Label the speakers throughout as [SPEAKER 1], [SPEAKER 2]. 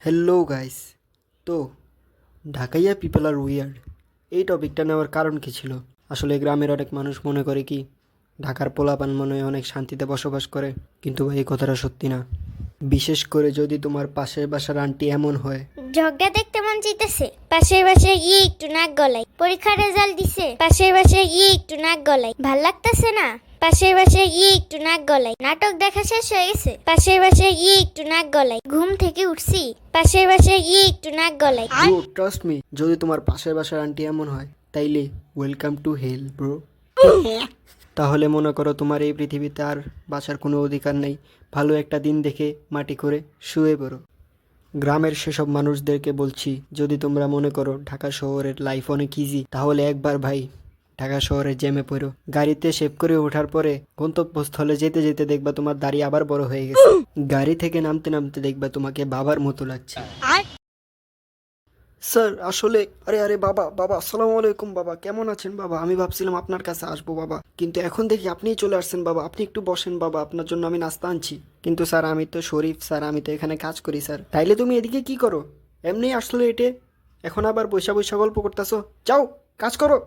[SPEAKER 1] Hello guys. তো ঢাকাইয়া people আর weird, এই টপিকটা নেওয়ার কারণ কি ছিল? আসলে গ্রামের অনেক মানুষ মনে করে কি ঢাকার পোলাপান মনে হয় অনেক শান্তিতে বসবাস করে, কিন্তু ভাই এই কথাটা সত্যি না। বিশেষ করে যদি তোমার পাশের বাসার আন্টি এমন হয়।
[SPEAKER 2] ঝগড়া দেখতে মন চাইতেছে, পাশের বাসায় গিয়ে একটু নাক গলাই। পরীক্ষার রেজাল্ট দিছে, পাশের বাসায় গিয়ে একটু নাক গলাই। ভাল লাগতেছে না, পাশের বাসায় গিয়ে একটু নাক গলাই। নাটক দেখা শেষ হয়ে গেছে, পাশের বাসায় গিয়ে একটু নাক গলাই। ঘুম থেকে উঠছি, পাশের বাসায় গিয়ে একটু নাক গলাই।
[SPEAKER 1] ব্রো ট্রাস্ট মি, যদি তোমার পাশের বাসার আন্টি এমন হয় তাইলে ওয়েলকাম টু হেল ব্রো। তাহলে মনে করো তোমার এই পৃথিবীতে আর বাঁচার কোনো অধিকার নেই। ভালো একটা দিন দেখে মাটি করে শুয়ে পড়ো। গ্রামের সেসব মানুষদেরকে বলছি, যদি তোমরা মনে করো ঢাকা শহরের লাইফ অনেক ইজি, তাহলে একবার ভাই ঢাকা শহরে জ্যামে পড়ো। গাড়িতে সেভ করে ওঠার পরে গন্তব্যস্থলে যেতে যেতে দেখবা তোমার দাড়ি আবার বড় হয়ে গেছে। গাড়ি থেকে নামতে নামতে দেখবা তোমাকে বাবার মতো লাগছে। স্যার আসলে আরে আরে বাবা বাবা আসসালামু আলাইকুম বাবা, কেমন আছেন বাবা? আমি ভাবছিলাম আপনার কাছে আসবো বাবা, কিন্তু এখন দেখি আপনিই চলে আসছেন বাবা। আপনি একটু বসেন বাবা, আপনার জন্য আমি নাস্তা আনছি। কিন্তু স্যার আমি তো শরীফ স্যার, আমি তো এখানে কাজ করি স্যার। তাইলে তুমি এদিকে কি করো? এমনি আসলে এটে এখন আবার বৈশা বৈশা গল্প করতেছো? যাও কাজ করো।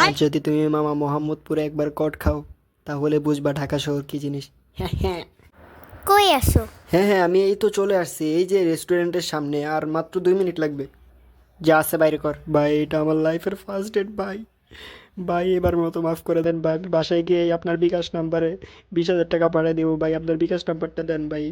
[SPEAKER 1] আর যদি তুমি মামা মোহাম্মদপুরে একবার কট খাও তাহলে বুঝবা ঢাকা শহর কি জিনিস। হ্যাঁ হ্যাঁ
[SPEAKER 2] কই আসো?
[SPEAKER 1] হ্যাঁ হ্যাঁ, আমি এই তো চলে আসছি, এই যে রেস্টুরেন্টের সামনে, আর মাত্র 2 মিনিট লাগবে। যা আছে বাইরে কর ভাই, এটা আমার লাইফের ফার্স্ট ডেট ভাই। ভাই এবার মতো মাফ করে দেন ভাই, আমি বাসায় গিয়ে আপনার বিকাশ নাম্বারে 20,000 টাকা পাঠিয়ে দেবো ভাই, আপনার বিকাশ নাম্বারটা দেন ভাই।